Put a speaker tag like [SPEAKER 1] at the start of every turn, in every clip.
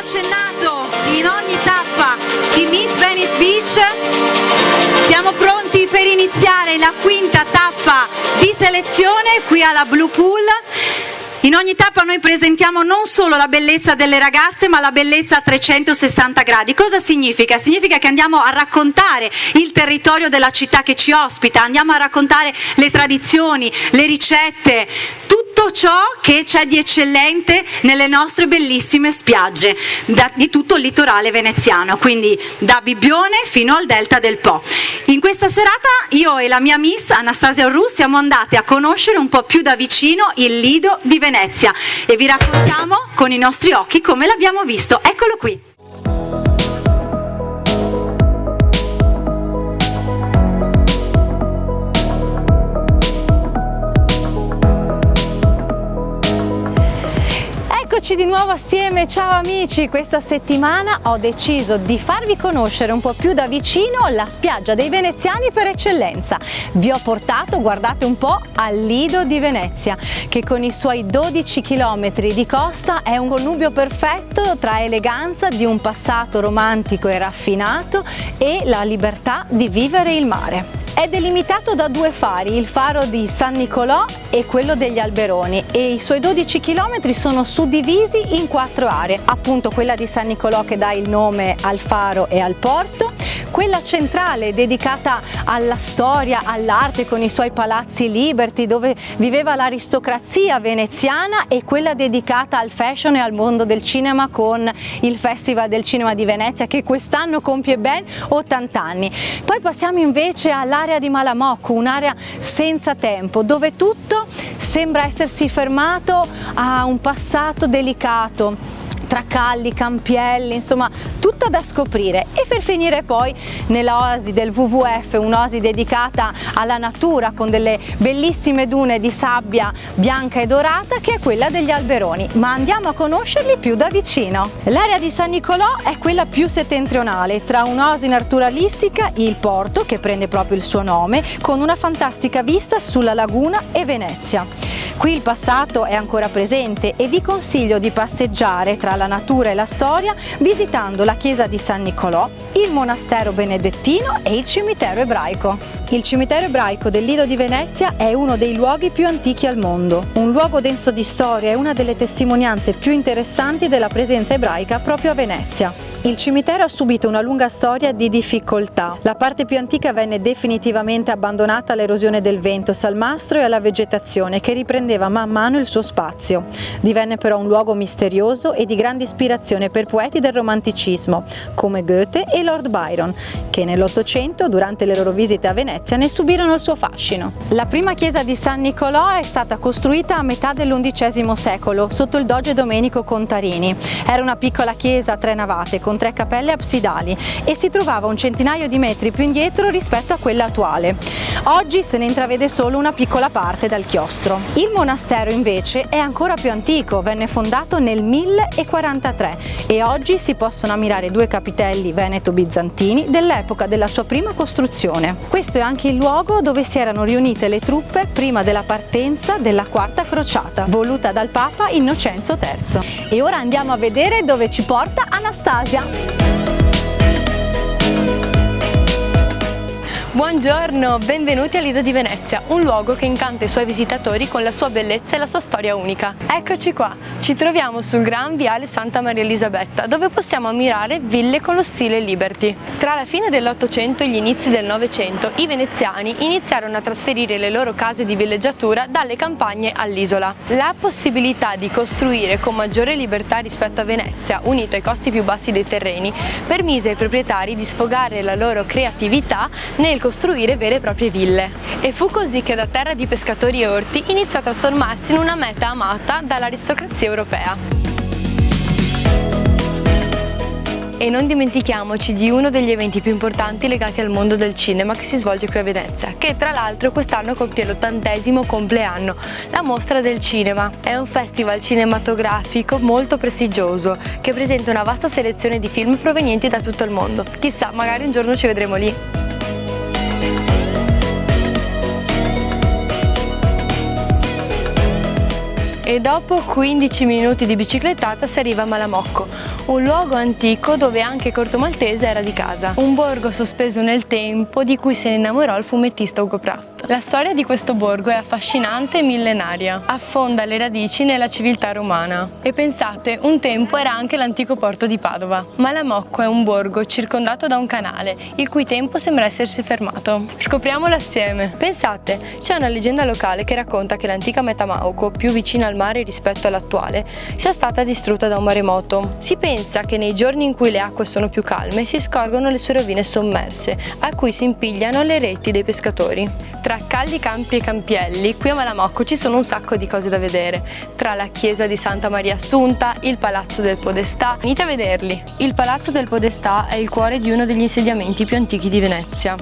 [SPEAKER 1] accennato, in ogni tappa di Miss Venice Beach siamo pronti per iniziare la quinta tappa di selezione qui alla Blue Pool. In ogni tappa noi presentiamo non solo la bellezza delle ragazze, ma la bellezza a 360 gradi. Cosa significa? Significa che andiamo a raccontare il territorio della città che ci ospita, andiamo a raccontare le tradizioni, le ricette, tutto ciò che c'è di eccellente nelle nostre bellissime spiagge, di tutto il litorale veneziano, quindi da Bibbione fino al delta del Po. In questa serata io e la mia Miss Anastasia Orru siamo andate a conoscere un po' più da vicino il Lido di Venezia e vi raccontiamo con i nostri occhi come l'abbiamo visto. Eccolo qui. Eccoci di nuovo assieme, ciao amici! Questa settimana ho deciso di farvi conoscere un po' più da vicino la spiaggia dei veneziani per eccellenza. Vi ho portato, guardate un po', al Lido di Venezia, che con i suoi 12 km di costa è un connubio perfetto tra eleganza di un passato romantico e raffinato e la libertà di vivere il mare. È delimitato da due fari, il faro di San Nicolò e quello degli Alberoni, e i suoi 12 km sono suddivisi in 4 aree, appunto quella di San Nicolò che dà il nome al faro e al porto, quella centrale dedicata alla storia, all'arte con i suoi palazzi Liberty dove viveva l'aristocrazia veneziana, e quella dedicata al fashion e al mondo del cinema con il Festival del Cinema di Venezia che quest'anno compie ben 80 anni. Poi passiamo invece all'area di Malamocco, un'area senza tempo dove tutto sembra essersi fermato a un passato delicato tra calli, campielli, insomma tutta da scoprire, e per finire poi nella oasi del WWF, un'oasi dedicata alla natura con delle bellissime dune di sabbia bianca e dorata che è quella degli Alberoni, ma andiamo a conoscerli più da vicino. L'area di San Nicolò è quella più settentrionale, tra un'oasi naturalistica, il porto che prende proprio il suo nome, con una fantastica vista sulla laguna e Venezia. Qui il passato è ancora presente e vi consiglio di passeggiare tra la natura e la storia visitando la chiesa di San Nicolò, il monastero benedettino e il cimitero ebraico. Il cimitero ebraico del Lido di Venezia è uno dei luoghi più antichi al mondo, un luogo denso di storia e una delle testimonianze più interessanti della presenza ebraica proprio a Venezia. Il cimitero ha subito una lunga storia di difficoltà. La parte più antica venne definitivamente abbandonata all'erosione del vento, salmastro e alla vegetazione che riprendeva man mano il suo spazio. Divenne però un luogo misterioso e di grande ispirazione per poeti del romanticismo, come Goethe e Lord Byron, che nell'Ottocento, durante le loro visite a Venezia, ne subirono il suo fascino. La prima chiesa di San Nicolò è stata costruita a metà dell'XI secolo, sotto il doge Domenico Contarini. Era una piccola chiesa a 3 navate, con 3 cappelle absidali, e si trovava un centinaio di metri più indietro rispetto a quella attuale. Oggi se ne intravede solo una piccola parte dal chiostro. Il monastero invece è ancora più antico, venne fondato nel 1043 e oggi si possono ammirare 2 capitelli veneto-bizantini dell'epoca della sua prima costruzione. Questo è anche il luogo dove si erano riunite le truppe prima della partenza della Quarta Crociata, voluta dal Papa Innocenzo III. E ora andiamo a vedere dove ci porta Anastasia.
[SPEAKER 2] Buongiorno, benvenuti al Lido di Venezia, un luogo che incanta i suoi visitatori con la sua bellezza e la sua storia unica. Eccoci qua, ci troviamo sul Gran Viale Santa Maria Elisabetta, dove possiamo ammirare ville con lo stile Liberty. Tra la fine dell'Ottocento e gli inizi del Novecento, i veneziani iniziarono a trasferire le loro case di villeggiatura dalle campagne all'isola. La possibilità di costruire con maggiore libertà rispetto a Venezia, unito ai costi più bassi dei terreni, permise ai proprietari di sfogare la loro creatività nel costruire vere e proprie ville. E fu così che da terra di pescatori e orti iniziò a trasformarsi in una meta amata dall'aristocrazia europea. E non dimentichiamoci di uno degli eventi più importanti legati al mondo del cinema che si svolge qui a Venezia, che tra l'altro quest'anno compie l'80° compleanno, la Mostra del Cinema. È un festival cinematografico molto prestigioso che presenta una vasta selezione di film provenienti da tutto il mondo. Chissà, magari un giorno ci vedremo lì. e dopo 15 minuti di biciclettata si arriva a Malamocco, un luogo antico dove anche Corto Maltese era di casa. Un borgo sospeso nel tempo di cui se ne innamorò il fumettista Ugo Pratt. La storia di questo borgo è affascinante e millenaria, affonda le radici nella civiltà romana. E pensate, un tempo era anche l'antico porto di Padova. Malamocco è un borgo circondato da un canale, il cui tempo sembra essersi fermato. Scopriamolo assieme. Pensate, c'è una leggenda locale che racconta che l'antica Metamauco, più vicina al mare rispetto all'attuale, sia stata distrutta da un maremoto. Si pensa che nei giorni in cui le acque sono più calme si scorgono le sue rovine sommerse, a cui si impigliano le reti dei pescatori. Tra caldi campi e campielli, qui a Malamocco ci sono un sacco di cose da vedere, tra la chiesa di Santa Maria Assunta, il Palazzo del Podestà. Venite a vederli! Il Palazzo del Podestà è il cuore di uno degli insediamenti più antichi di Venezia.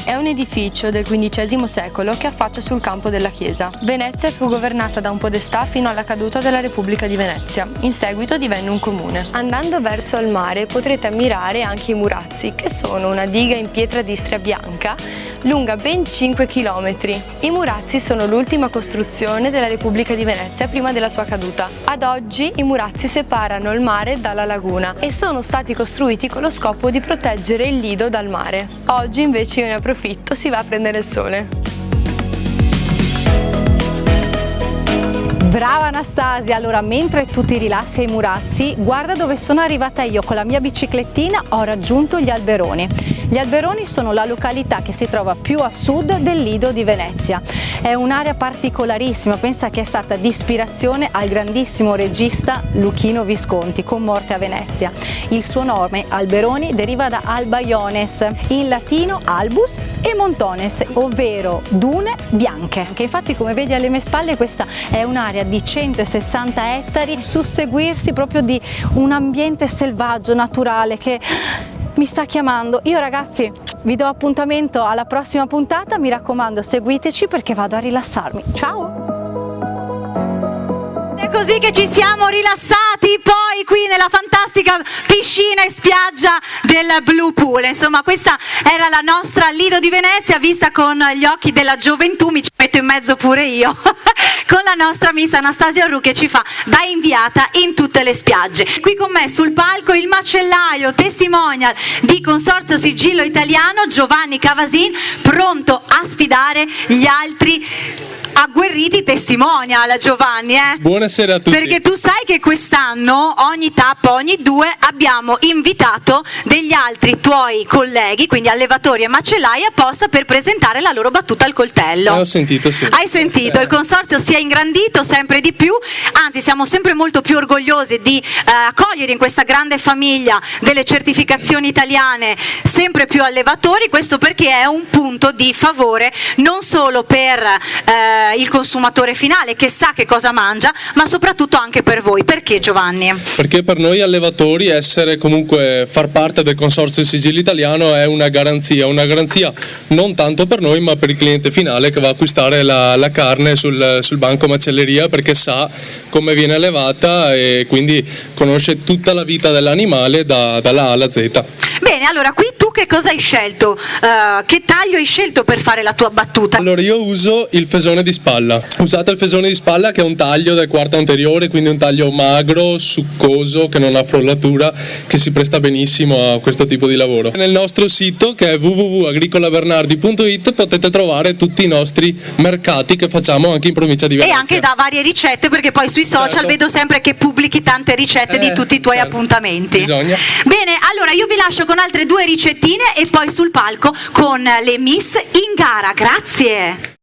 [SPEAKER 2] È un edificio del XV secolo che affaccia sul campo della chiesa. Venezia fu governata da un podestà fino alla caduta della Repubblica di Venezia. In seguito divenne un comune. Andando verso il mare potrete ammirare anche i Murazzi, che sono una diga in pietra d'Istria bianca lunga ben 5 km. I Murazzi sono l'ultima costruzione della Repubblica di Venezia prima della sua caduta. Ad oggi i Murazzi separano il mare dalla laguna e sono stati costruiti con lo scopo di proteggere il lido dal mare. Oggi invece io ne approfitto, si va a prendere il sole.
[SPEAKER 1] Brava Anastasia, allora mentre tu ti rilassi ai Murazzi, guarda dove sono arrivata io con la mia biciclettina, ho raggiunto gli Alberoni. Gli Alberoni sono la località che si trova più a sud del Lido di Venezia. È un'area particolarissima, pensa che è stata di ispirazione al grandissimo regista Luchino Visconti con Morte a Venezia. Il suo nome, Alberoni, deriva da Alba Iones, in latino albus e montones, ovvero dune bianche. Che infatti, come vedi alle mie spalle, questa è un'area di 160 ettari, susseguirsi proprio di un ambiente selvaggio, naturale, che mi sta chiamando. Io ragazzi vi do appuntamento alla prossima puntata, mi raccomando seguiteci perché vado a rilassarmi. Ciao! È così che ci siamo rilassati poi qui nella fantastica piscina e spiaggia del Blue Pool. Insomma, questa era la nostra Lido di Venezia vista con gli occhi della gioventù, mi ci metto in mezzo pure io, con la nostra Miss Anastasia Ru che ci fa da inviata in tutte le spiagge. Qui con me sul palco il macellaio testimonial di Consorzio Sigillo Italiano Giovanni Cavasin, pronto a sfidare gli altri agguerriti testimonial. Giovanni,
[SPEAKER 3] Buonasera a tutti.
[SPEAKER 1] Perché tu sai che quest'anno ogni tappa, ogni due, abbiamo invitato degli altri tuoi colleghi, quindi allevatori e macellai, apposta per presentare la loro battuta al coltello.
[SPEAKER 3] Ho sentito, sì.
[SPEAKER 1] Hai sentito? Il consorzio si è ingrandito sempre di più, anzi siamo sempre molto più orgogliosi di accogliere in questa grande famiglia delle certificazioni italiane sempre più allevatori, questo perché è un punto di favore non solo per il consumatore finale che sa che cosa mangia, ma soprattutto anche per voi. Perché, Giovanni?
[SPEAKER 3] Perché per noi allevatori far parte del Consorzio Sigillo Italiano è una garanzia non tanto per noi ma per il cliente finale che va a acquistare la carne sul banco macelleria, perché sa come viene allevata e quindi conosce tutta la vita dell'animale dalla A alla Z.
[SPEAKER 1] Bene, allora qui tu che cosa hai scelto? Che taglio hai scelto per fare la tua battuta?
[SPEAKER 3] Allora io uso il fesone di spalla. Usate il fesone di spalla che è un taglio del quarto anteriore, quindi un taglio magro, succoso, che non ha frollatura, che si presta benissimo a questo tipo di lavoro. Nel nostro sito, che è www.agricolabernardi.it, potete trovare tutti i nostri mercati che facciamo anche in provincia di Venezia.
[SPEAKER 1] E anche da varie ricette, perché poi sui social
[SPEAKER 3] certo,
[SPEAKER 1] vedo sempre che pubblichi tante ricette di tutti i tuoi appuntamenti.
[SPEAKER 3] Bisogna.
[SPEAKER 1] Bene, allora io vi lascio con altre due ricettine e poi sul palco con le Miss in gara. Grazie!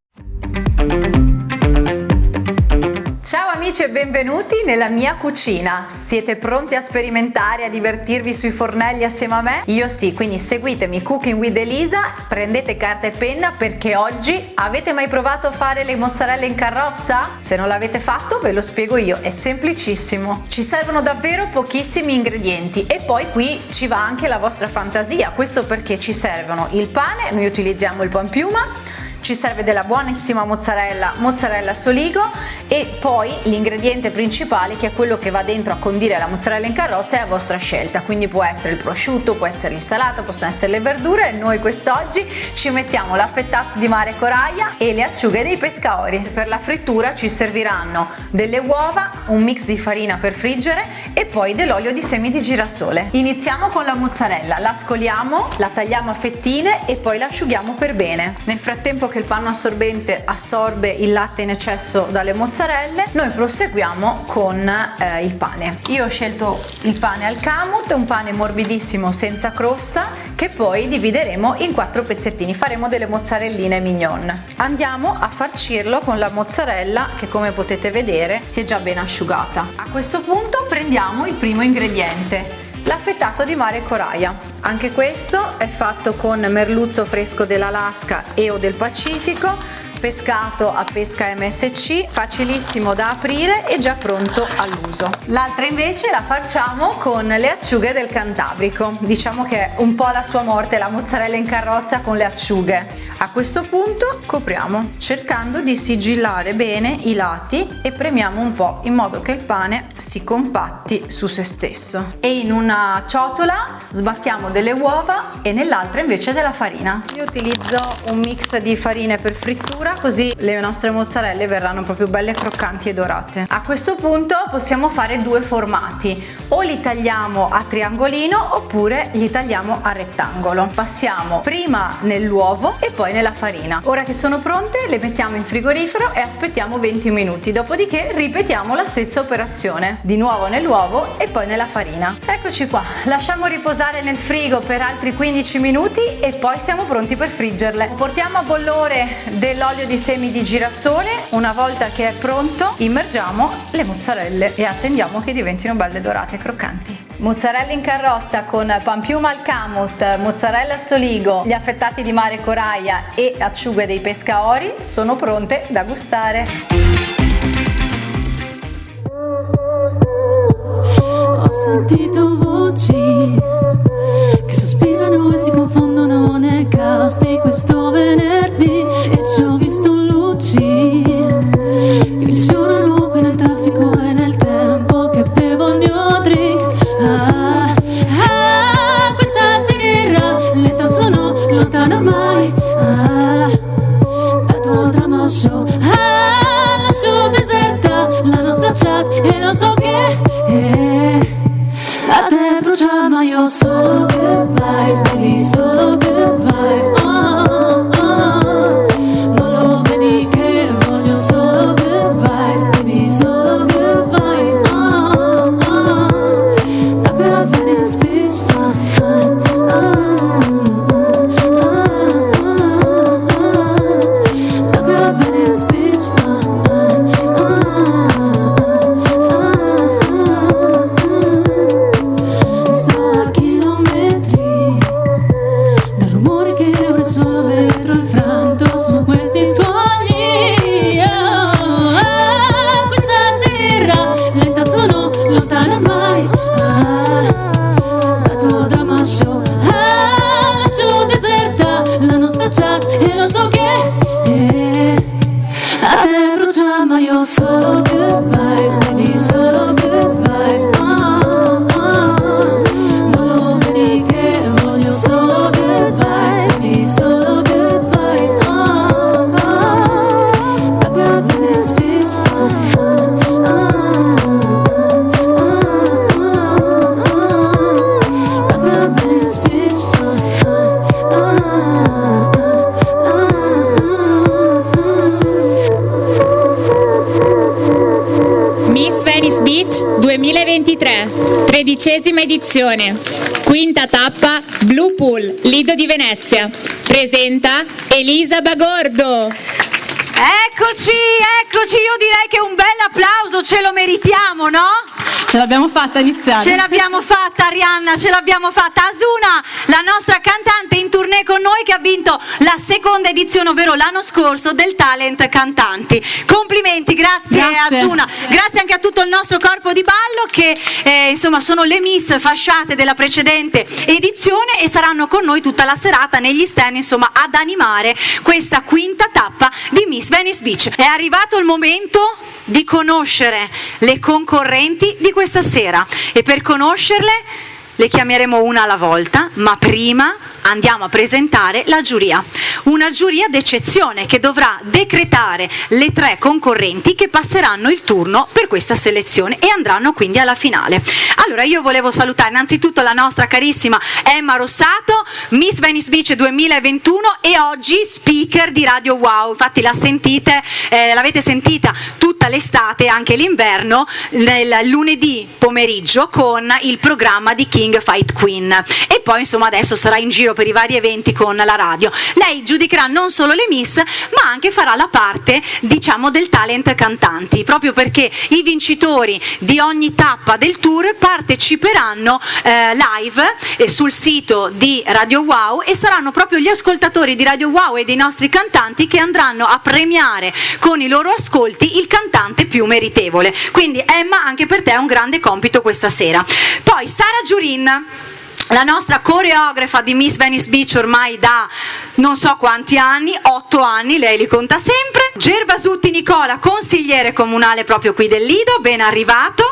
[SPEAKER 1] Ciao amici e benvenuti nella mia cucina. Siete pronti a sperimentare, a divertirvi sui fornelli assieme a me? Io sì, quindi seguitemi Cooking with Elisa, prendete carta e penna perché oggi avete mai provato a fare le mozzarelle in carrozza? Se non l'avete fatto ve lo spiego io, è semplicissimo. Ci servono davvero pochissimi ingredienti e poi qui ci va anche la vostra fantasia, questo perché ci servono il pane, noi utilizziamo il pan piuma, Ci serve della buonissima mozzarella Soligo, e poi l'ingrediente principale, che è quello che va dentro a condire la mozzarella in carrozza, è a vostra scelta, quindi può essere il prosciutto, può essere il salato, possono essere le verdure. Noi quest'oggi ci mettiamo l'affettato di mare Coraia e le acciughe dei pescaori. Per la frittura ci serviranno delle uova, un mix di farina per friggere e poi dell'olio di semi di girasole. Iniziamo con la mozzarella, la scoliamo, la tagliamo a fettine e poi la asciughiamo per bene. Nel frattempo che il panno assorbente assorbe il latte in eccesso dalle mozzarelle, noi proseguiamo con il pane. Io ho scelto il pane al kamut, un pane morbidissimo senza crosta, che poi divideremo in 4 pezzettini, faremo delle mozzarelline mignon. Andiamo a farcirlo con la mozzarella che, come potete vedere, si è già ben asciugata. A questo punto prendiamo il primo ingrediente, l'affettato di mare Coraia. Anche questo è fatto con merluzzo fresco dell'Alaska e o del Pacifico, pescato a pesca MSC, facilissimo da aprire e già pronto all'uso. L'altra invece la facciamo con le acciughe del Cantabrico. Diciamo che è un po' la sua morte, la mozzarella in carrozza con le acciughe. A questo punto copriamo, cercando di sigillare bene i lati, e premiamo un po' in modo che il pane si compatti su se stesso. E in una ciotola sbattiamo delle uova e nell'altra invece della farina. Io utilizzo un mix di farine per frittura, così le nostre mozzarelle verranno proprio belle croccanti e dorate. A questo punto possiamo fare 2 formati: o li tagliamo a triangolino oppure li tagliamo a rettangolo. Passiamo prima nell'uovo e poi nella farina. Ora che sono pronte le mettiamo in frigorifero e aspettiamo 20 minuti, dopodiché ripetiamo la stessa operazione, di nuovo nell'uovo e poi nella farina. Eccoci qua, lasciamo riposare nel frigo per altri 15 minuti e poi siamo pronti per friggerle. Portiamo a bollore dell'olio di semi di girasole. Una volta che è pronto, immergiamo le mozzarelle e attendiamo che diventino belle dorate e croccanti. Mozzarella in carrozza con panpiuma al kamut, mozzarella Soligo, gli affettati di mare Coraia e acciughe dei pescaori sono pronte da gustare.
[SPEAKER 4] Ho sentito voci che sospirano e si confondono nel caos di questo venerdì, e ci ho visto luci che mi sfiorano qui nel traffico e nel tempo che bevo il mio drink. Questa sera lenta sono lontana ormai dal tuo drama show. Lascio deserta la nostra chat e lo so che a te brucia, ma io solo good vibes, baby, solo good vibes. Non lo vedi che voglio solo good vibes, baby, solo good vibes. Da qui a Venice Beach, da qui a Venice Beach, e lo so che a te brucia, ma io solo good vibes, baby, solo good vibes. Non lo vedi che voglio solo good vibes, baby, solo good vibes. Da qui a Venice Beach, da qui a Venice Beach.
[SPEAKER 5] Miss Venice Beach 2023, 13ª edizione, quinta tappa, Blue Pool, Lido di Venezia. Presenta Elisa Bagordo.
[SPEAKER 1] Eccoci, io direi che un bel applauso ce lo meritiamo, no?
[SPEAKER 6] Ce l'abbiamo fatta iniziare.
[SPEAKER 1] Ce l'abbiamo fatta Arianna, ce l'abbiamo fatta. Asuna, la nostra cantante in tournée con noi, che ha vinto la seconda edizione, ovvero l'anno scorso, del Talent Cantanti. Complimenti, grazie Asuna. Grazie anche a tutto il nostro corpo di ballo che insomma sono le miss fasciate della precedente edizione e saranno con noi tutta la serata negli stand, insomma, ad animare questa quinta tappa di Miss Venice Beach. È arrivato il momento di conoscere le concorrenti di questa sera e per conoscerle le chiameremo una alla volta, ma prima andiamo a presentare la giuria. Una giuria d'eccezione che dovrà decretare le 3 concorrenti che passeranno il turno per questa selezione e andranno quindi alla finale. Allora io volevo salutare innanzitutto la nostra carissima Emma Rossato, Miss Venice Beach 2021 e oggi speaker di Radio Wow. Infatti la sentite, l'avete sentita tutta l'estate, anche l'inverno, nel lunedì pomeriggio con il programma di King Fight Queen, e poi insomma adesso sarà in giro per i vari eventi con la radio. Lei giudicherà non solo le miss, ma anche farà la parte, diciamo, del talent cantanti, proprio perché i vincitori di ogni tappa del tour parteciperanno live sul sito di Radio Wow e saranno proprio gli ascoltatori di Radio Wow e dei nostri cantanti che andranno a premiare con i loro ascolti il cantante più meritevole. Quindi Emma, anche per te è un grande compito questa sera. Poi Sara Giurin, la nostra coreografa di Miss Venice Beach ormai da non so quanti anni, 8 anni, lei li conta sempre. Gervasutti Nicola, consigliere comunale proprio qui del Lido, ben arrivato.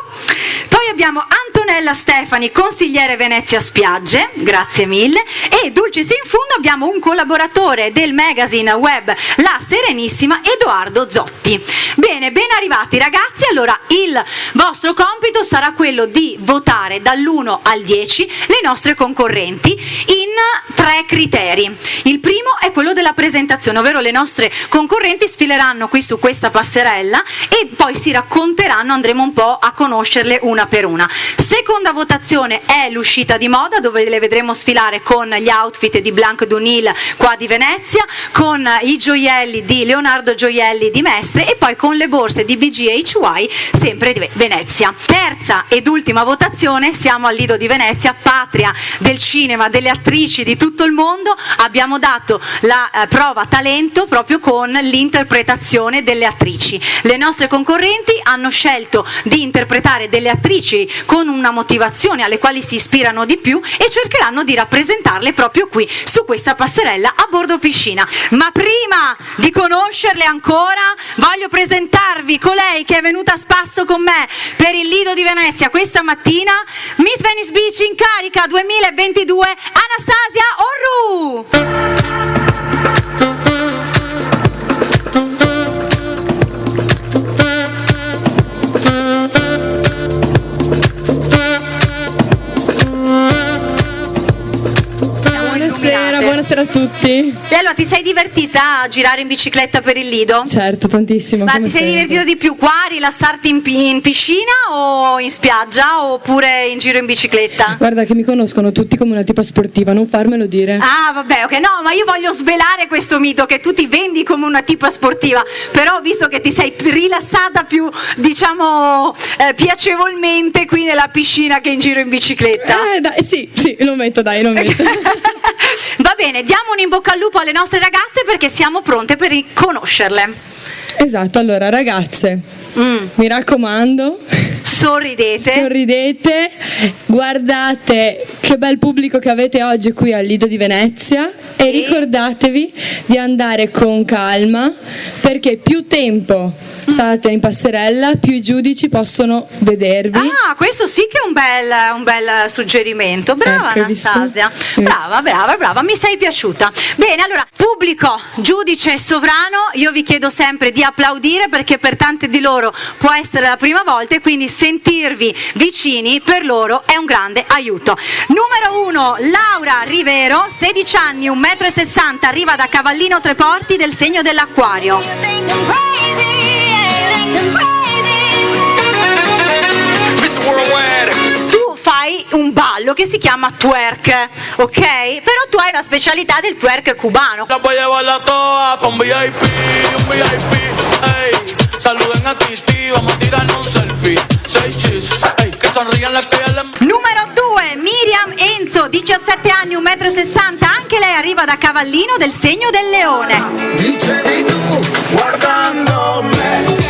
[SPEAKER 1] Poi abbiamo Antonella Stefani, consigliere Venezia Spiagge, grazie mille. E dulcis in fondo abbiamo un collaboratore del magazine web La Serenissima, Edoardo Zotti. Bene, ben arrivati ragazzi. Allora il vostro compito sarà quello di votare dall'1 al 10 le nostre concorrenti in 3 criteri. Il primo è quello della presentazione, ovvero le nostre concorrenti sfileranno qui su questa passerella e poi si racconteranno, andremo un po' a conoscerle una per una. Seconda votazione è l'uscita di moda, dove le vedremo sfilare con gli outfit di Blanc Dunil qua di Venezia, con i gioielli di Leonardo Gioielli di Mestre e poi con le borse di BGHY sempre di Venezia. Terza ed ultima votazione, siamo al Lido di Venezia, patria del cinema, delle attrici di tutto il mondo. Abbiamo dato la prova talento proprio con l'interpretazione delle attrici. Le nostre concorrenti hanno scelto di interpretare delle attrici con una motivazione alle quali si ispirano di più e cercheranno di rappresentarle proprio qui su questa passerella a bordo piscina. Ma prima di conoscerle ancora voglio presentarvi colei che è venuta a spasso con me per il Lido di Venezia questa mattina, Miss Venice Beach in carica 2022, Anastasia Orru.
[SPEAKER 6] Buonasera a tutti.
[SPEAKER 1] E allora ti sei divertita a girare in bicicletta per il Lido?
[SPEAKER 6] Certo, tantissimo.
[SPEAKER 1] Ma ti sei divertita di più qua a rilassarti in piscina o in spiaggia oppure in giro in bicicletta?
[SPEAKER 6] Guarda che mi conoscono tutti come una tipa sportiva, non farmelo dire.
[SPEAKER 1] Ah vabbè, ok, no, ma io voglio svelare questo mito che tu ti vendi come una tipa sportiva, però visto che ti sei rilassata più, diciamo, piacevolmente qui nella piscina che in giro in bicicletta.
[SPEAKER 6] Dai, sì, lo metto.
[SPEAKER 1] Va bene, diamo un in bocca al lupo alle nostre ragazze perché siamo pronte per conoscerle.
[SPEAKER 6] Esatto, allora ragazze, mi raccomando, sorridete, guardate che bel pubblico che avete oggi qui al Lido di Venezia e ricordatevi di andare con calma perché più tempo state in passerella più i giudici possono vedervi.
[SPEAKER 1] Ah, questo sì che è un bel suggerimento. Brava, ecco, Anastasia, brava, mi sei piaciuta. Bene, allora, pubblico, giudice sovrano, io vi chiedo sempre di applaudire perché per tante di loro può essere la prima volta e quindi sentirvi vicini per loro è un grande aiuto. Numero 1, Laura Rivero, 16 anni, 1,60 m, arriva da Cavallino Treporti del segno dell'Acquario. Tu fai un ballo che si chiama twerk, ok? Però tu hai una specialità del twerk cubano.
[SPEAKER 7] Saluden a Titi, vamos a tirarnos un selfie. 6 cheese, ey, que esa
[SPEAKER 1] Numero 2, Miriam Enzo, 17 anni, 1,60 m, anche lei arriva da Cavallino del segno del leone.
[SPEAKER 7] Dicevi tu, guardando me.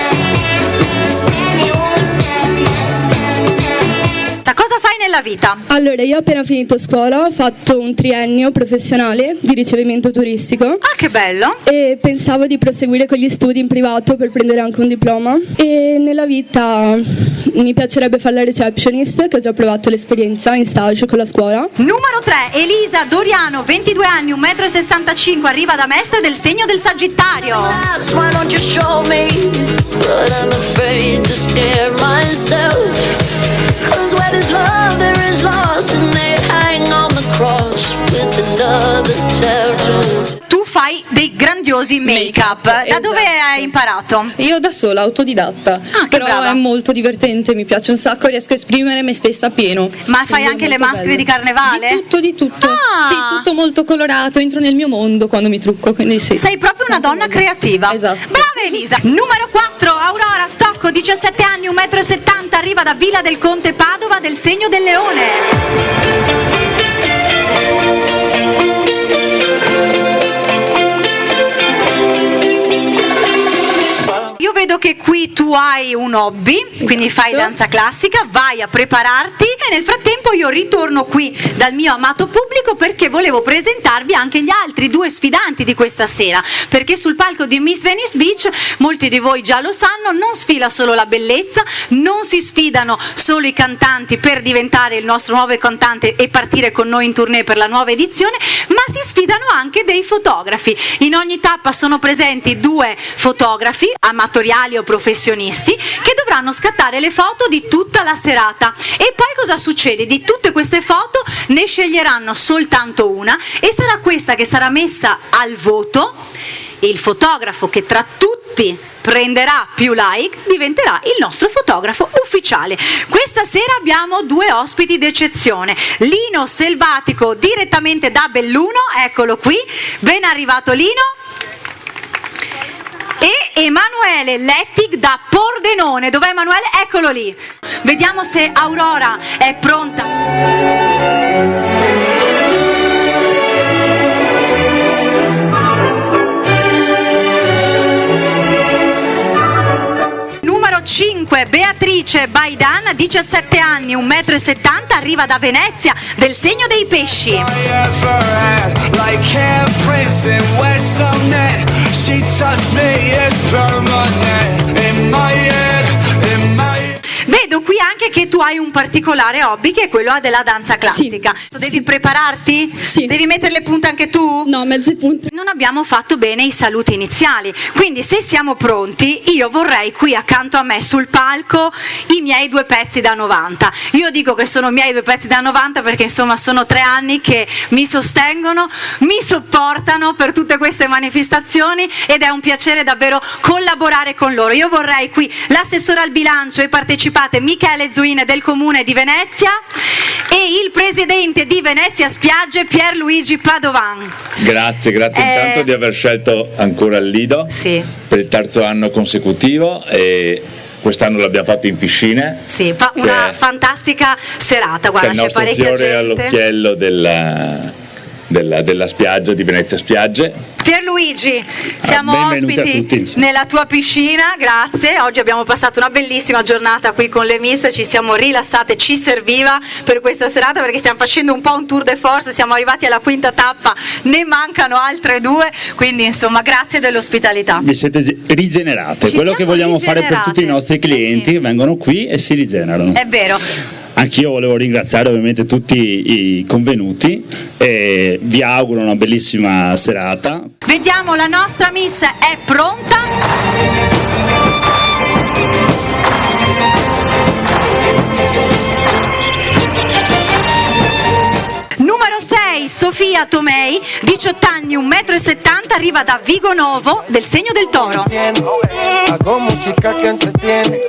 [SPEAKER 1] Cosa fai nella vita?
[SPEAKER 6] Allora, io ho appena finito scuola, ho fatto un triennio professionale di ricevimento turistico.
[SPEAKER 1] Ah, che bello!
[SPEAKER 6] E pensavo di proseguire con gli studi in privato per prendere anche un diploma. E nella vita mi piacerebbe fare la receptionist, che ho già provato l'esperienza in stage con la scuola.
[SPEAKER 1] Numero 3, Elisa Doriano, 22 anni, 1,65 m, arriva da Mestre del segno del Sagittario.
[SPEAKER 4] Why don't you show me? But I'm afraid to scare myself. 'Cause where there's love, there is loss, and they hang on the cross with another tattoo.
[SPEAKER 1] Tu fai dei grandiosi make-up. Da dove hai imparato?
[SPEAKER 8] Io da sola, autodidatta,
[SPEAKER 1] Ah, che
[SPEAKER 8] però
[SPEAKER 1] brava.
[SPEAKER 8] è molto divertente, mi piace un sacco, riesco a esprimere me stessa a pieno.
[SPEAKER 1] Ma fai
[SPEAKER 8] Quindi è
[SPEAKER 1] anche le
[SPEAKER 8] molto
[SPEAKER 1] maschere
[SPEAKER 8] bello.
[SPEAKER 1] di carnevale?
[SPEAKER 8] Di tutto.
[SPEAKER 1] Ah.
[SPEAKER 8] Sì, tutto molto colorato, entro nel mio mondo quando mi trucco, quindi sì.
[SPEAKER 1] Sei proprio una donna creativa.
[SPEAKER 8] Esatto.
[SPEAKER 1] Brava Elisa. Numero 4, Aurora Stocco, 17 anni, 1,70 m, arriva da Villa del Conte Padova del segno del leone. Io vedo che qui tu hai un hobby, quindi fai danza classica, vai a prepararti e nel frattempo io ritorno qui dal mio amato pubblico perché volevo presentarvi anche gli altri due sfidanti di questa sera, perché sul palco di Miss Venice Beach, molti di voi già lo sanno, non sfila solo la bellezza, non si sfidano solo i cantanti per diventare il nostro nuovo cantante e partire con noi in tournée per la nuova edizione, ma si sfidano anche dei fotografi. In ogni tappa sono presenti due fotografi amatoriali o professionisti che dovranno scattare le foto di tutta la serata. E poi cosa succede? Di tutte queste foto ne sceglieranno soltanto una e sarà questa che sarà messa al voto. Il fotografo che tra tutti prenderà più like diventerà il nostro fotografo ufficiale. Questa sera abbiamo due ospiti d'eccezione. Lino Selvatico direttamente da Belluno, eccolo qui, ben arrivato Lino. E Emanuele Lettig da Pordenone. Dov'è Emanuele? Eccolo lì. Vediamo se Aurora è pronta. Numero 5, Beatrice Baidan, 17 anni, 1,70 m, arriva da Venezia del segno dei pesci. Vedo qui anche che tu hai un particolare hobby che è quello della danza classica. Devi prepararti?
[SPEAKER 6] Sì.
[SPEAKER 1] Devi mettere le punte anche tu?
[SPEAKER 6] No, mezze punte.
[SPEAKER 1] Non abbiamo fatto bene i saluti iniziali, quindi se siamo pronti io vorrei qui accanto a me sul palco i miei due pezzi da 90. Io dico che sono miei due pezzi da 90 perché insomma sono 3 anni che mi sostengono, mi supportano per tutte queste manifestazioni ed è un piacere davvero collaborare con loro. Io vorrei qui l'assessore al bilancio e partecipate Michele Zuin del Comune di Venezia e il presidente di Venezia Spiagge Pierluigi Padovan.
[SPEAKER 9] Grazie intanto di aver scelto ancora il Lido per il terzo anno consecutivo e quest'anno l'abbiamo fatto in piscine.
[SPEAKER 1] Sì, una fantastica serata, guarda,
[SPEAKER 9] c'è il
[SPEAKER 1] c'è
[SPEAKER 9] nostro
[SPEAKER 1] parecchia
[SPEAKER 9] fiore
[SPEAKER 1] gente.
[SPEAKER 9] all'occhiello della spiaggia di Venezia Spiagge.
[SPEAKER 1] Pierluigi, siamo
[SPEAKER 9] benvenuti a
[SPEAKER 1] ospiti
[SPEAKER 9] tutti,
[SPEAKER 1] nella tua piscina, grazie. Oggi abbiamo passato una bellissima giornata qui con le Miss, ci siamo rilassate, ci serviva per questa serata perché stiamo facendo un po' un tour de force, siamo arrivati alla quinta tappa, ne mancano altre 2, quindi insomma grazie dell'ospitalità.
[SPEAKER 10] Vi siete rigenerate,
[SPEAKER 1] Ci
[SPEAKER 10] quello che
[SPEAKER 1] siamo
[SPEAKER 10] vogliamo fare per tutti i nostri clienti che vengono qui e si rigenerano.
[SPEAKER 1] È vero.
[SPEAKER 10] Anch'io volevo ringraziare ovviamente tutti i convenuti e vi auguro una bellissima serata.
[SPEAKER 1] Vediamo, la nostra Miss è pronta? Numero 6, Sofia Tomei, 18 anni, 1,70 m, arriva da Vigonovo del segno del Toro.
[SPEAKER 7] Hago música que entretiene.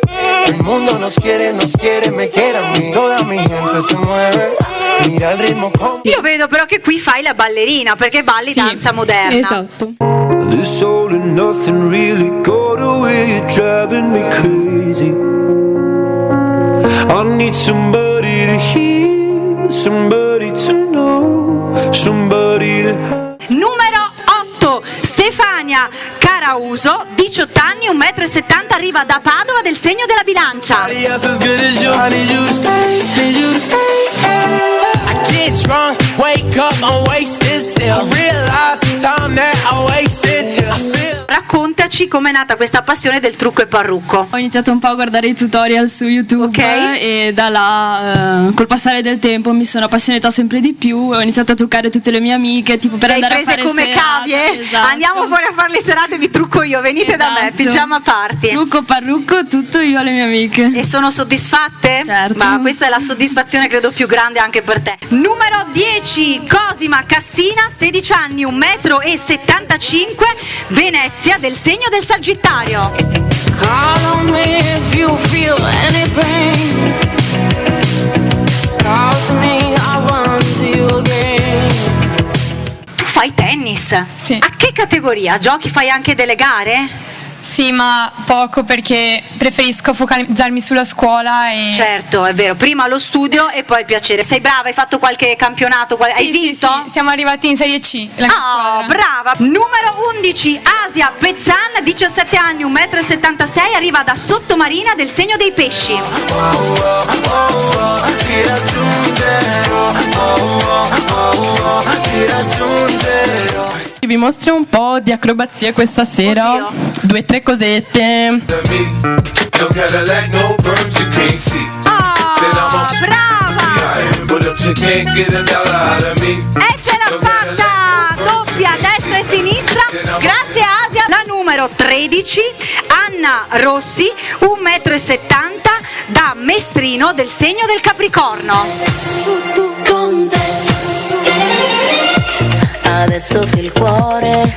[SPEAKER 7] El mundo nos quiere, me quiere a mí. Toda mi gente se mueve. Mira il ritmo con...
[SPEAKER 1] Io vedo però che qui fai la ballerina perché balli danza moderna.
[SPEAKER 6] Esatto.
[SPEAKER 7] This all and nothing really got away, you're driving me crazy. I need somebody to hear, somebody to know, somebody to have.
[SPEAKER 1] Numero 8, Stefania Carauso, 18 anni, 1,70 m, arriva da Padova, del segno della bilancia. Raccontaci com'è nata questa passione del trucco e parrucco.
[SPEAKER 6] Ho iniziato un po' a guardare i tutorial su YouTube, e da là col passare del tempo mi sono appassionata sempre di più. Ho iniziato a truccare tutte le mie amiche, tipo per andare a fare
[SPEAKER 1] come
[SPEAKER 6] serate.
[SPEAKER 1] cavie?
[SPEAKER 6] Esatto.
[SPEAKER 1] Andiamo fuori a fare le serate, vi trucco io, venite da me, pigiama party.
[SPEAKER 6] Trucco, parrucco, tutto io alle mie amiche.
[SPEAKER 1] E sono soddisfatte?
[SPEAKER 6] Certo.
[SPEAKER 1] Ma questa è la soddisfazione credo più grande anche per te. Numero 10, Cosima Cassina, 16 anni, 1,75 m, Venezia, del segno del Sagittario.
[SPEAKER 4] Call on me if you feel any pain. Call to me, I'll run to you again.
[SPEAKER 1] Tu fai tennis?
[SPEAKER 2] Sì.
[SPEAKER 1] A che categoria? Giochi? Fai anche delle gare?
[SPEAKER 2] Sì, ma poco, perché preferisco focalizzarmi sulla scuola e...
[SPEAKER 1] Certo, è vero, prima lo studio e poi il piacere. Sei brava? Hai fatto qualche campionato? Hai vinto?
[SPEAKER 2] Sì, siamo arrivati in Serie C, la mia squadra.
[SPEAKER 1] Brava! Numero 11, Asia Pezzan, 17 anni, 1,76 m, arriva da Sottomarina, del segno dei pesci.
[SPEAKER 6] Vi mostro un po' di acrobazie questa sera. 2 o 3 cosette.
[SPEAKER 1] Brava! E ce l'ha fatta! Doppia, destra e sinistra. Grazie Asia. La numero 13, Anna Rossi, 1,70 m, da Mestrino, del segno del Capricorno.
[SPEAKER 4] Con te. Adesso che il cuore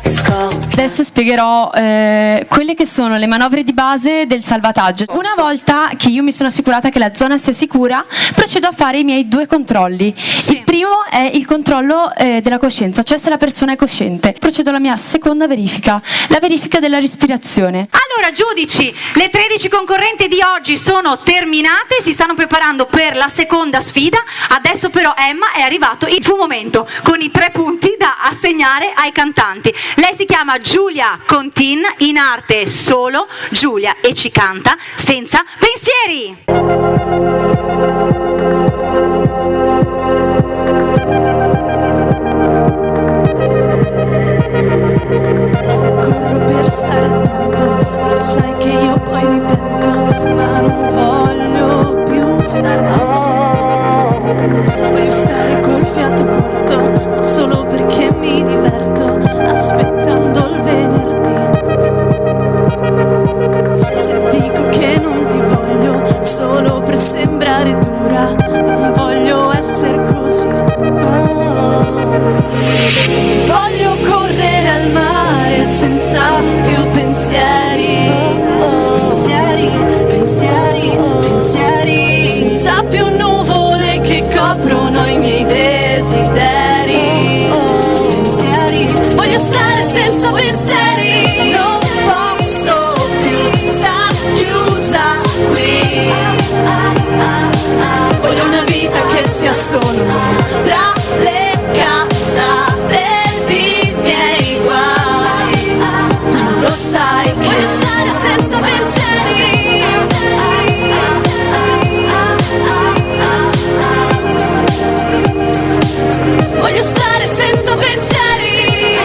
[SPEAKER 4] scopre.
[SPEAKER 6] Adesso spiegherò quelle che sono le manovre di base del salvataggio. Una volta che io mi sono assicurata che la zona sia sicura, procedo a fare i miei 2 controlli. Il primo è il controllo della coscienza, cioè se la persona è cosciente. Procedo alla mia seconda verifica, la verifica della respirazione.
[SPEAKER 1] Allora giudici, le 13 concorrenti di oggi sono terminate, si stanno preparando per la seconda sfida. Adesso però Emma, è arrivato il suo momento con i 3 punti da assegnare ai cantanti. Lei si chiama Giulia Contin, in arte solo Giulia, e ci canta Senza pensieri.
[SPEAKER 4] Se corro per stare attento, lo sai che io poi mi pento, ma non voglio più stare così. Voglio stare col fiato corto, ma solo perché mi diverto, aspettando il venerdì. Se dico che non ti voglio, solo per sembrare dura, non voglio essere così. Voglio correre al mare senza più pensieri, pensieri, pensieri, pensieri, senza più nuvole che coprono i miei desideri, pensieri. Voglio stare senza pensieri, non posso più stare chiusa qui. Voglio una vita che sia solo tra le cazzate di miei guai. Tu lo sai che voglio stare senza pensieri, voglio stare senza pensieri,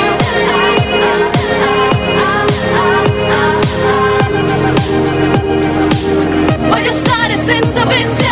[SPEAKER 4] voglio stare senza pensieri.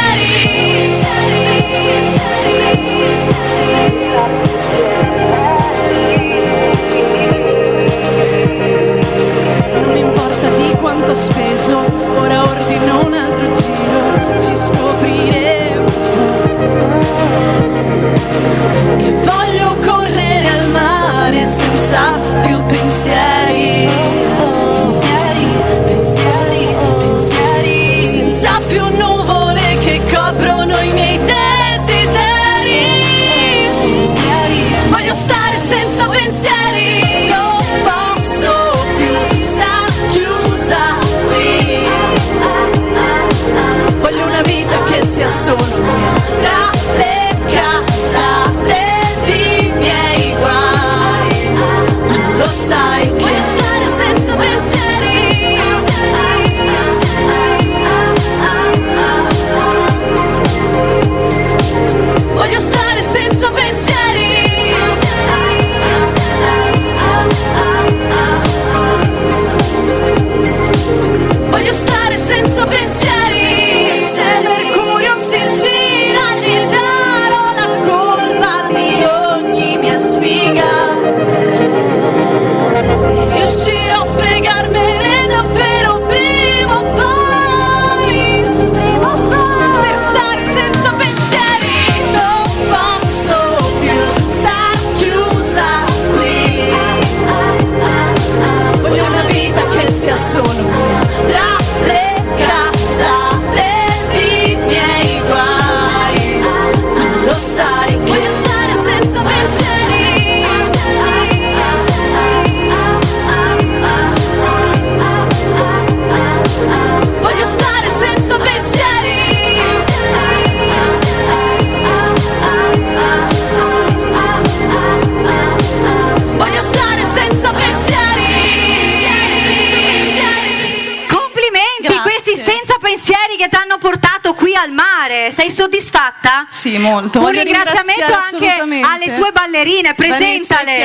[SPEAKER 1] cantare. Sei soddisfatta?
[SPEAKER 11] Sì, molto.
[SPEAKER 1] Un
[SPEAKER 11] Voglio
[SPEAKER 1] ringraziamento anche alle tue ballerine, presentale.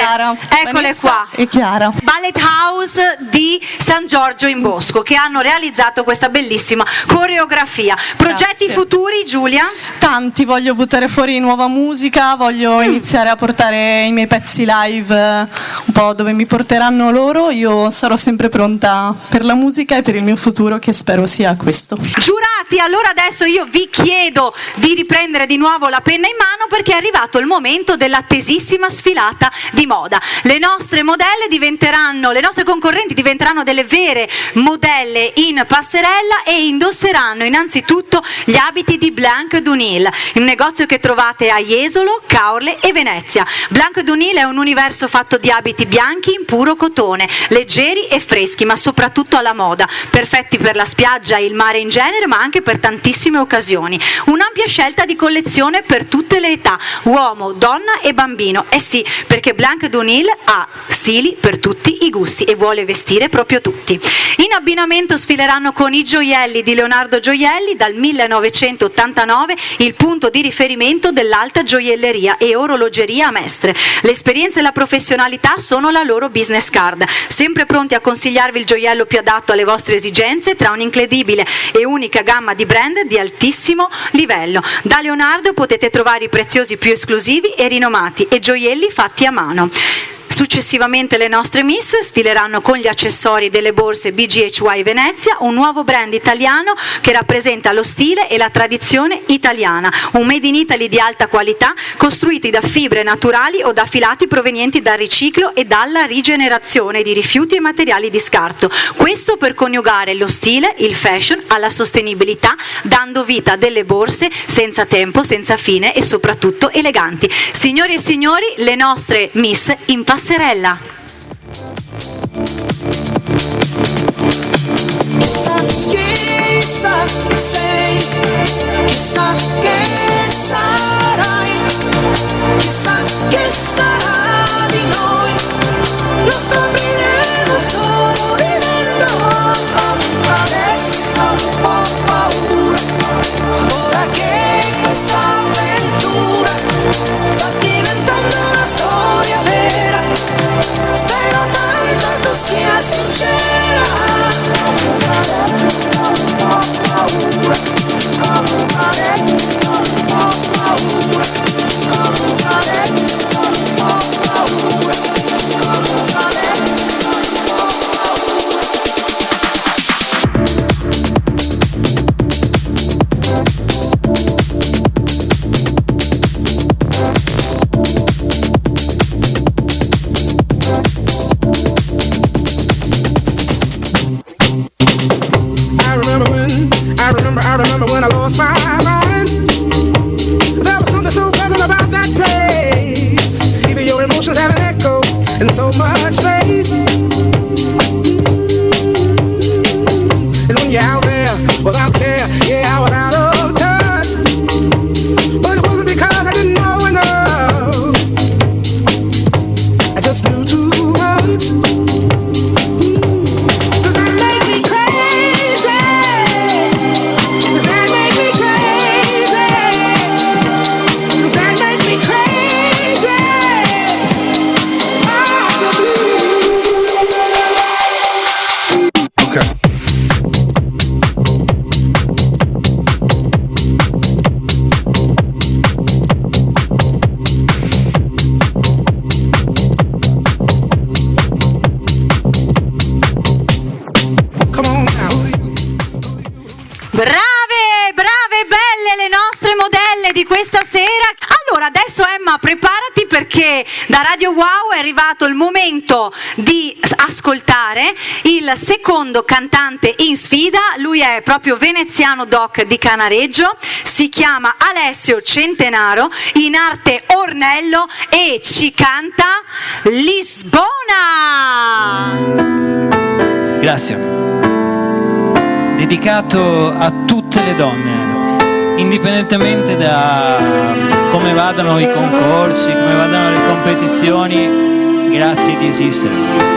[SPEAKER 1] Eccole qua.
[SPEAKER 11] E Chiara.
[SPEAKER 1] Ballet House di San Giorgio in Bosco, che hanno realizzato questa bellissima coreografia. Progetti futuri, Giulia?
[SPEAKER 11] Tanti, voglio buttare fuori nuova musica, voglio iniziare a portare i miei pezzi live un po' dove mi porteranno loro. Io sarò sempre pronta per la musica e per il mio futuro, che spero sia questo.
[SPEAKER 1] Giurati, allora adesso io vi chiedo di riprendere di nuovo la penna in mano, perché è arrivato il momento dell'attesissima sfilata di moda. Le nostre concorrenti diventeranno delle vere modelle in passerella e indosseranno innanzitutto gli abiti di Blanc Dunil, il negozio che trovate a Jesolo, Caorle e Venezia. Blanc Dunil è un universo fatto di abiti bianchi in puro cotone, leggeri e freschi, ma soprattutto alla moda, perfetti per la spiaggia e il mare in genere, ma anche per tantissime occasioni. Un'ampia scelta di collezione per tutte le età, uomo, donna e bambino. Eh sì, perché Blanc Dunil ha stili per tutti i gusti e vuole vestire proprio tutti. In abbinamento sfileranno con i gioielli di Leonardo Gioielli, dal 1989 il punto di riferimento dell'alta gioielleria e orologeria a Mestre. L'esperienza e la professionalità sono la loro business card, sempre pronti a consigliarvi il gioiello più adatto alle vostre esigenze, tra un'incredibile e unica gamma di brand di altissimo livello. Da Leonardo potete trovare i preziosi più esclusivi e rinomati e gioielli fatti a mano. Successivamente le nostre Miss sfileranno con gli accessori delle borse BGHY Venezia, un nuovo brand italiano che rappresenta lo stile e la tradizione italiana, un made in Italy di alta qualità, costruiti da fibre naturali o da filati provenienti dal riciclo e dalla rigenerazione di rifiuti e materiali di scarto. Questo per coniugare lo stile, il fashion alla sostenibilità, dando vita a delle borse senza tempo, senza fine e soprattutto eleganti. Signori e signori, le nostre Miss in passerella.
[SPEAKER 7] Chissà chi sei, chissà che sarai, chissà che sarà di noi, lo scopriremo solo vivendo. Comunque adesso ho paura, ora che questa avventura sta diventando una storia vera. Spero tanto tu sia sincera. I remember when I lost my mind. There was something so pleasant about that place. Even your emotions have an echo in so much space. And when you're out there without care, yeah, I was out of touch. But it wasn't because I didn't know enough. I just knew too much.
[SPEAKER 1] Adesso Emma preparati, perché da Radio Wow è arrivato il momento di ascoltare il secondo cantante in sfida. Lui è proprio veneziano doc di Canareggio, si chiama Alessio Centenaro, in arte Ornello, e ci canta Lisbona.
[SPEAKER 12] Grazie. Dedicato a tutte le donne, indipendentemente da come vadano i concorsi, come vadano le competizioni, grazie di esistere.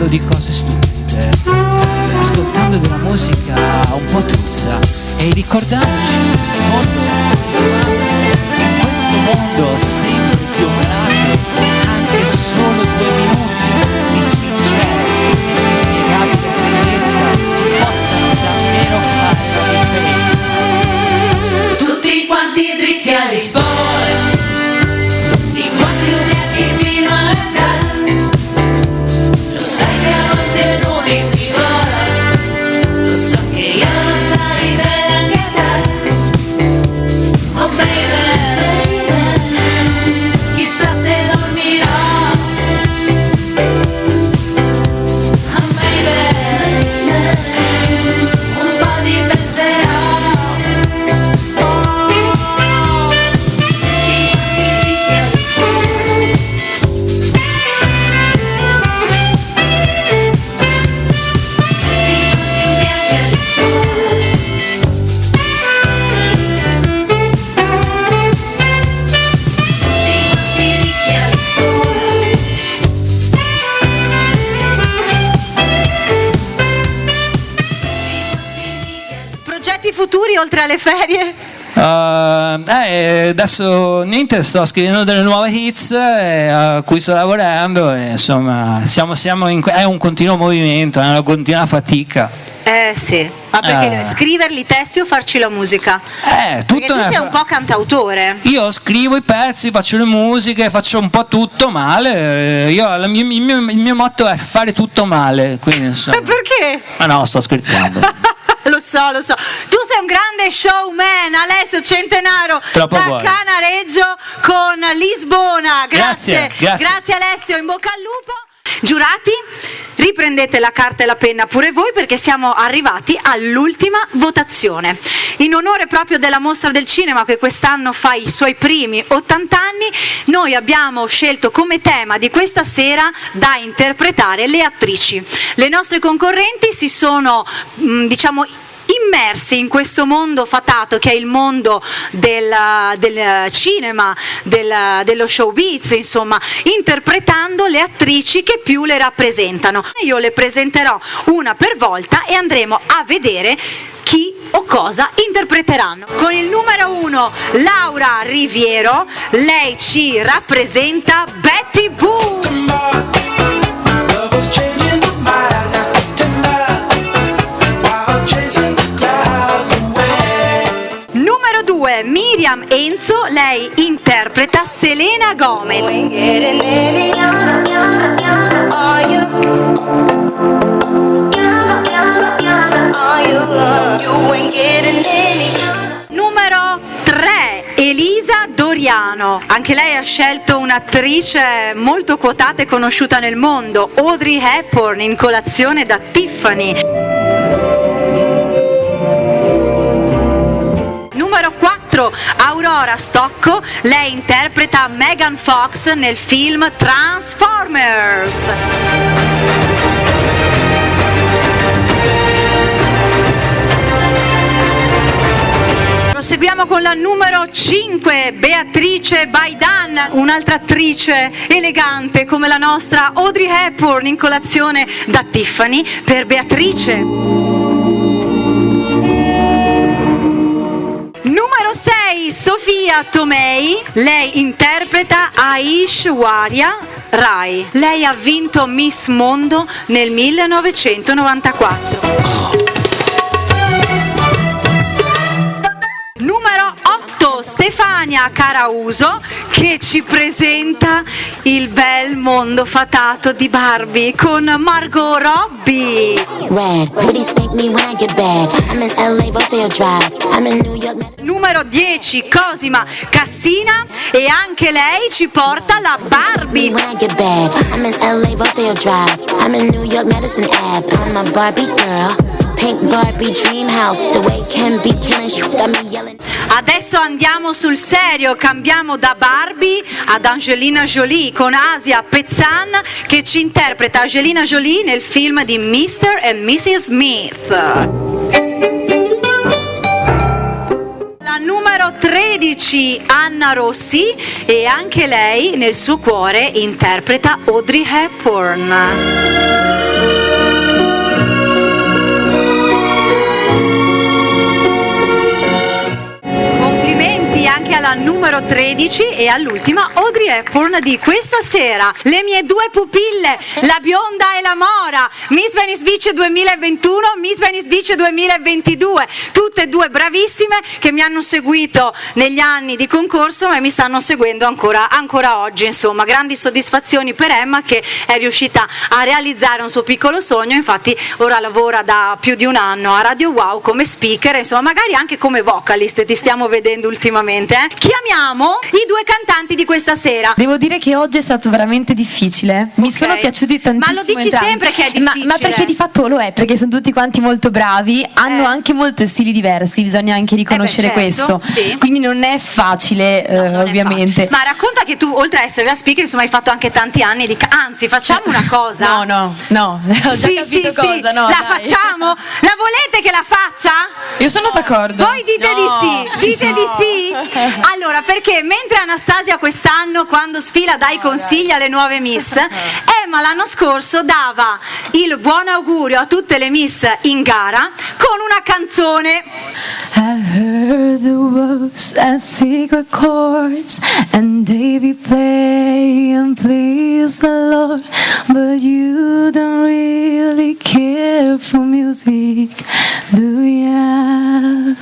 [SPEAKER 12] di cose stupide, ascoltando della musica un po' truzza e ricordandoci il mondo in questo mondo sempre più malato, anche solo 2 minuti di sincera e inspiegabile bellezza possano davvero fare la differenza.
[SPEAKER 4] Tutti quanti dritti agli sport, tutti quanti ubriachi fino all'età. Lo sai che a volte non si vola, lo so che io lo sai bene anche te. Oh baby, chissà se dormirò. Oh baby, un po' ti penserò.
[SPEAKER 1] Progetti futuri oltre alle ferie?
[SPEAKER 12] Adesso niente, sto scrivendo delle nuove hits a cui sto lavorando e insomma è un continuo movimento, è una continua fatica.
[SPEAKER 1] Sì, ma perché scriverli i testi o farci la musica?
[SPEAKER 12] Tutto
[SPEAKER 1] perché tu sei un po' cantautore.
[SPEAKER 12] Io scrivo i pezzi, faccio le musiche, faccio un po' tutto male. Il mio motto è fare tutto male, quindi insomma.
[SPEAKER 1] Perché?
[SPEAKER 12] Ma no, sto scherzando.
[SPEAKER 1] Lo so. Tu sei un grande showman, Alessio Centenaro
[SPEAKER 12] Troppo
[SPEAKER 1] da
[SPEAKER 12] buono.
[SPEAKER 1] Canareggio con Lisbona. Grazie Alessio, in bocca al lupo. Giurati, riprendete la carta e la penna pure voi perché siamo arrivati all'ultima votazione. In onore proprio della Mostra del Cinema che quest'anno fa i suoi primi 80 anni, noi abbiamo scelto come tema di questa sera da interpretare le attrici. Le nostre concorrenti si sono, immersi in questo mondo fatato che è il mondo del cinema, dello showbiz, insomma, interpretando le attrici che più le rappresentano. Io le presenterò una per volta e andremo a vedere chi o cosa interpreteranno. Con il numero 1 Laura Riviero, lei ci rappresenta Betty Boo. Numero 2 Miriam Enzo, lei interpreta Selena Gomez. Numero 3 Elisa Doriano, anche lei ha scelto un'attrice molto quotata e conosciuta nel mondo, Audrey Hepburn in Colazione da Tiffany. Numero 4 Aurora Stocco, lei interpreta Megan Fox nel film Transformers. Proseguiamo con la numero 5 Beatrice Baidan, un'altra attrice elegante come la nostra Audrey Hepburn in Colazione da Tiffany per Beatrice. Numero 6 Sofia Tomei, lei interpreta Aishwarya Rai, lei ha vinto Miss Mondo nel 1994. Numero 8 Stefania Carauso che ci presenta il bel mondo fatato di Barbie con Margot Robbie. Numero 10 Cosima Cassina e anche lei ci porta la Barbie. Adesso andiamo sul serio, cambiamo da Barbie ad Angelina Jolie con Asia Pezzan che ci interpreta Angelina Jolie nel film di Mr. and Mrs. Smith. La numero 13 Anna Rossi e anche lei nel suo cuore interpreta Audrey Hepburn. anche alla numero 13 e all'ultima Audrey Hepburn di questa sera. Le mie due pupille, la bionda e la mora, Miss Venice Beach 2021, Miss Venice Beach 2022, tutte e due bravissime che mi hanno seguito negli anni di concorso e mi stanno seguendo ancora oggi. Insomma, grandi soddisfazioni per Emma che è riuscita a realizzare un suo piccolo sogno, infatti ora lavora da più di un anno a Radio Wow come speaker, insomma magari anche come vocalist, ti stiamo vedendo ultimamente. Chiamiamo i due cantanti di questa sera.
[SPEAKER 13] Devo dire che oggi è stato veramente difficile, mi sono piaciuti tantissimo.
[SPEAKER 1] Ma lo dici
[SPEAKER 13] entrambi.
[SPEAKER 1] sempre che è difficile?
[SPEAKER 13] Ma perché di fatto lo è, perché sono tutti quanti molto bravi, hanno anche molti stili diversi, bisogna anche riconoscere
[SPEAKER 1] certo,
[SPEAKER 13] questo,
[SPEAKER 1] sì.
[SPEAKER 13] quindi non è facile ovviamente.
[SPEAKER 1] Ma racconta che tu oltre a essere la speaker insomma hai fatto anche tanti anni di anzi facciamo una cosa.
[SPEAKER 13] No, ho già capito cosa. No,
[SPEAKER 1] la facciamo? La volete che la faccia?
[SPEAKER 6] Io sono d'accordo.
[SPEAKER 1] Voi dite di sì? Allora, perché mentre Anastasia quest'anno quando sfila dai consigli alle nuove Miss, Emma l'anno scorso dava il buon augurio a tutte le Miss in gara con una canzone.
[SPEAKER 4] I heard the words and secret chords and they be playing please the Lord, but you don't really care for music, do ya?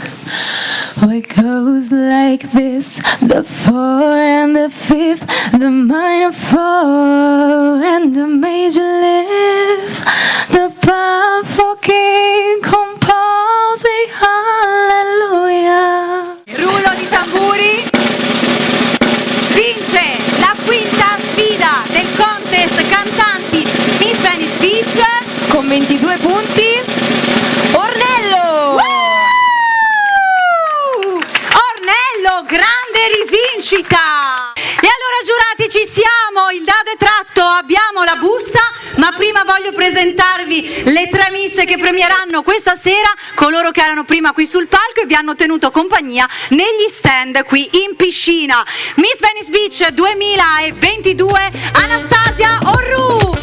[SPEAKER 4] Oh, it goes like this, the 4 and the 5th, the minor 4 and the major lift, the powerful king composing hallelujah.
[SPEAKER 1] Rullo di tamburi. Vince la quinta sfida del contest cantanti Miss Venice Beach
[SPEAKER 13] con 22 punti Ornello.
[SPEAKER 1] Ornello, grande rivincita. E allora giurati ci siamo, il dado è tratto, abbiamo la busta, ma prima voglio presentarvi le tre Miss che premieranno questa sera, coloro che erano prima qui sul palco e vi hanno tenuto compagnia negli stand qui in piscina. Miss Venice Beach 2022, Anastasia Orru.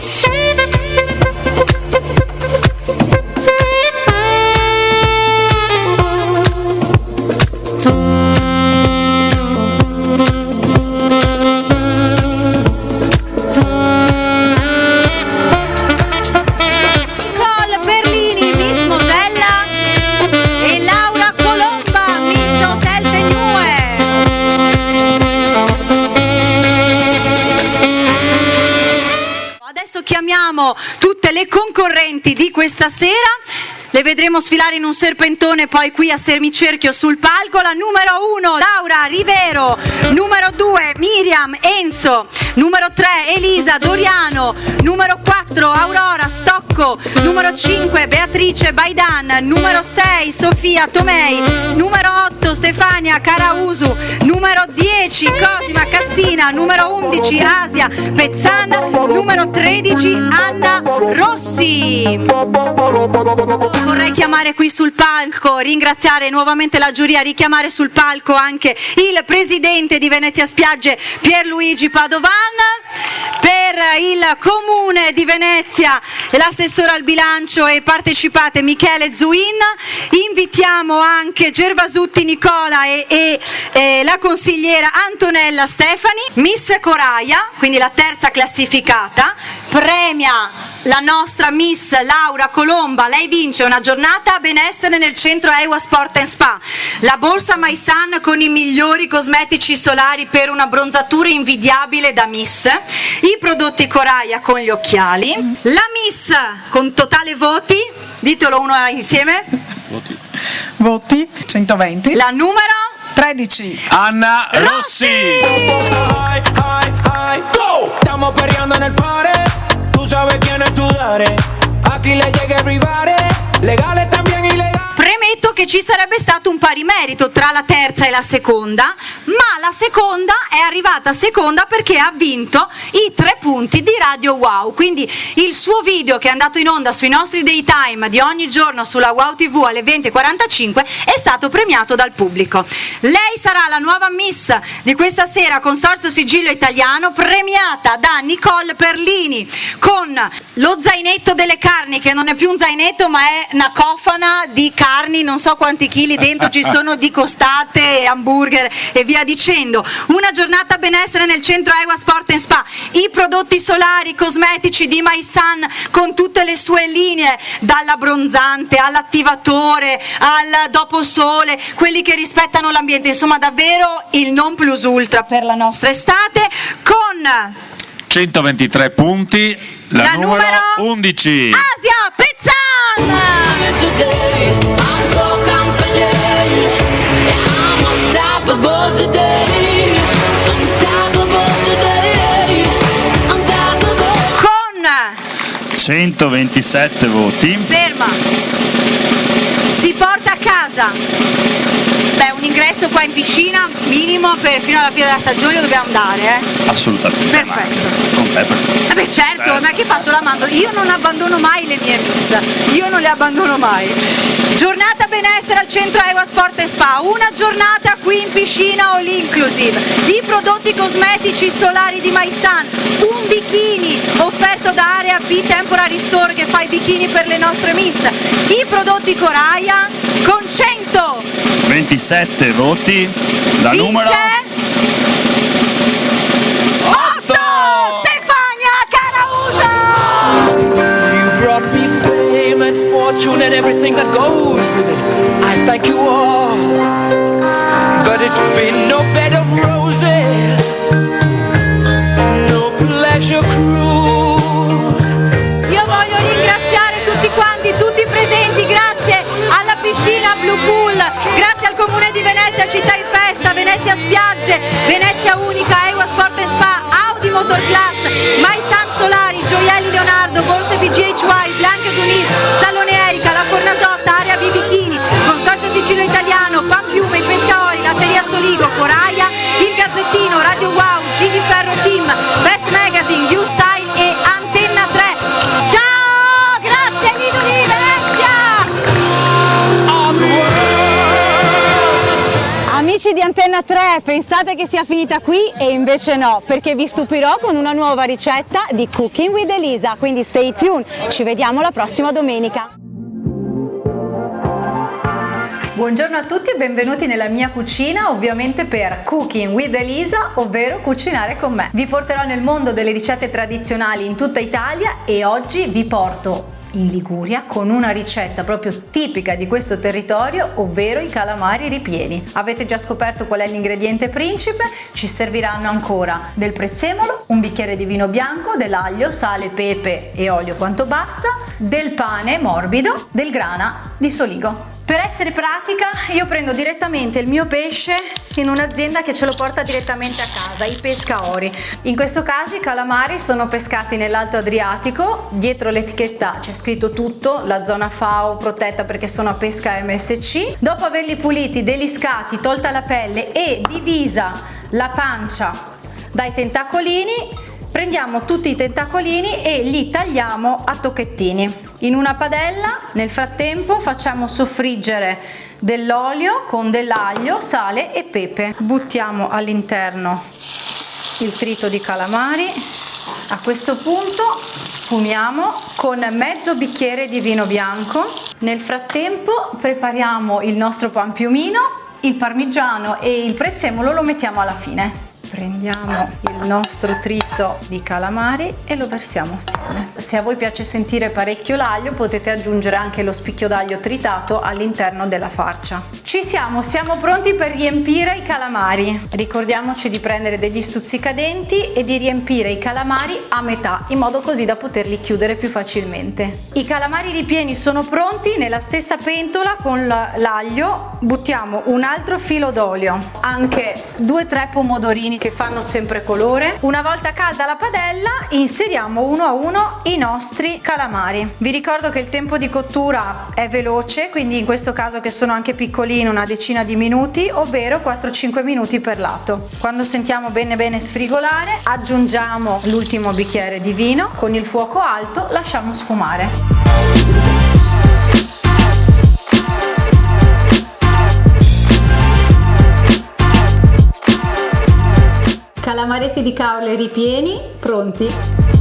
[SPEAKER 1] Chiamiamo tutte le concorrenti di questa sera, le vedremo sfilare in un serpentone poi qui a semicerchio sul palco. La numero 1 Laura Rivero, numero 2 Miriam Enzo, numero 3 Elisa Doriano, numero 4 Aurora Stocco, numero 5 Beatrice Baidan, numero 6 Sofia Tomei, numero 8 Stefania Carausu, numero 10 Cosima Cassina, numero 11 Asia Pezzan, numero 13 Anna Rossi. Vorrei chiamare qui sul palco, ringraziare nuovamente la giuria, richiamare sul palco anche il presidente di Venezia Spiagge Pierluigi Padovan, per il comune di Venezia l'assessore al bilancio e partecipate Michele Zuin, invitiamo anche Gervasutti Nicola e la consigliera Antonella Stefani. Miss Coraia, quindi la terza classificata, premia la nostra Miss Laura Colomba, lei vince una giornata a benessere nel centro Ewa Sport and Spa, la borsa My Sun con i migliori cosmetici solari per una bronzatura invidiabile da Miss, i prodotti Coraia con gli occhiali, la Miss con totale voti, ditelo uno insieme.
[SPEAKER 14] Voti 120.
[SPEAKER 1] La numero
[SPEAKER 14] 13
[SPEAKER 15] Anna Rossi. Estamos perreando en el party. Tú sabes quién es tu dare. Aquí le llega everybody. Legales también ilegales.
[SPEAKER 1] Premetto che ci sarebbe stato un pari merito tra la terza e la seconda, ma la seconda è arrivata seconda perché ha vinto i 3 punti di Radio Wow, quindi il suo video che è andato in onda sui nostri daytime di ogni giorno sulla Wow TV alle 20:45 è stato premiato dal pubblico. Lei sarà la nuova Miss di questa sera, Consorzio Sigillo Italiano, premiata da Nicole Perlini con lo zainetto delle carni, che non è più un zainetto ma è una cofana di carni, non so quanti chili dentro ci sono di costate, hamburger e via dicendo. Una giornata benessere nel centro Ewa Sport & Spa, i prodotti solari, cosmetici di My Sun con tutte le sue linee, dall'abbronzante all'attivatore al doposole, quelli che rispettano l'ambiente, insomma davvero il non plus ultra per la nostra estate, con
[SPEAKER 9] 123 punti, la numero 11.
[SPEAKER 1] Asia Pezzan! Con
[SPEAKER 10] 127 voti.
[SPEAKER 1] Ferma! Si porta a casa un ingresso qua in piscina minimo fino alla fine della stagione, lo dobbiamo dare,
[SPEAKER 10] Assolutamente.
[SPEAKER 1] Perfetto.
[SPEAKER 10] Con Pepper.
[SPEAKER 1] Certo, ma che faccio? La mando? Io non abbandono mai le mie miss, io non le abbandono mai. Giornata benessere al centro Ewa Sport & Spa, una giornata qui in piscina all inclusive, i prodotti cosmetici solari di My Sun, un bikini offerto da Area B Temporary Store che fa i bikini per le nostre miss, i prodotti Coraya con
[SPEAKER 10] 127 voti, la numero 8.
[SPEAKER 1] Stefania Carausa!
[SPEAKER 15] You brought me fame and fortune and everything that goes with it. I thank you all, but it's been no bed of roses, no pleasure cruise.
[SPEAKER 1] Io voglio ringraziare tutti quanti, tutti i presenti, grazie alla piscina Blue Pool, grazie al Comune di Venezia, Città in Festa, Venezia Spiagge, Venezia Unica, Ewa Sport & Spa, Audi Motor Class, My Sun Solari, Gioielli Leonardo, Borse BGHY, Blanket Unil, Salone Erika, La Fornasotta, Area B Bikini, Consorzio Sicilio Italiano, Pampiume, Pescaori, Latteria Soligo, Coraya, Il Gazzettino, Radio Wow, GD Ferro Team, Best Magazine, You Style e Antenna 3. Ciao, grazie Lido di Venezia! Amici di Antenna 3, pensate che sia finita qui e invece no, perché vi stupirò con una nuova ricetta di Cooking with Elisa, quindi stay tuned, ci vediamo la prossima domenica. Buongiorno a tutti e benvenuti nella mia cucina, ovviamente per Cooking with Elisa, ovvero cucinare con me. Vi porterò nel mondo delle ricette tradizionali in tutta Italia e oggi vi porto in Liguria con una ricetta proprio tipica di questo territorio, ovvero i calamari ripieni. Avete già scoperto qual è l'ingrediente principe? Ci serviranno ancora del prezzemolo, un bicchiere di vino bianco, dell'aglio, sale, pepe e olio quanto basta, del pane morbido, del grana di soligo. Per essere pratica io prendo direttamente il mio pesce in un'azienda che ce lo porta direttamente a casa, i Pescaori. In questo caso i calamari sono pescati nell'Alto Adriatico, dietro l'etichetta c'è scritto tutto, la zona FAO protetta perché sono a pesca MSC. Dopo averli puliti, deliscati, tolta la pelle e divisa la pancia dai tentacolini, prendiamo tutti i tentacolini e li tagliamo a tocchettini. In una padella, nel frattempo, facciamo soffriggere dell'olio con dell'aglio, sale e pepe. Buttiamo all'interno il trito di calamari. A questo punto sfumiamo con mezzo bicchiere di vino bianco. Nel frattempo prepariamo il nostro pan piumino, il parmigiano e il prezzemolo lo mettiamo alla fine. Prendiamo il nostro trito di calamari e lo versiamo assieme. Se a voi piace sentire parecchio l'aglio, potete aggiungere anche lo spicchio d'aglio tritato all'interno della farcia. Ci siamo pronti per riempire i calamari. Ricordiamoci di prendere degli stuzzicadenti e di riempire i calamari a metà, in modo così da poterli chiudere più facilmente. I calamari ripieni sono pronti. Nella stessa pentola con l'aglio buttiamo un altro filo d'olio, anche 2-3 pomodorini che fanno sempre colore. Una volta calda la padella, inseriamo uno a uno i nostri calamari. Vi ricordo che il tempo di cottura è veloce, quindi in questo caso, che sono anche piccolini, una decina di minuti, ovvero 4-5 minuti per lato. Quando sentiamo bene sfrigolare, aggiungiamo l'ultimo bicchiere di vino, con il fuoco alto lasciamo sfumare. Calamaretti di caule ripieni pronti.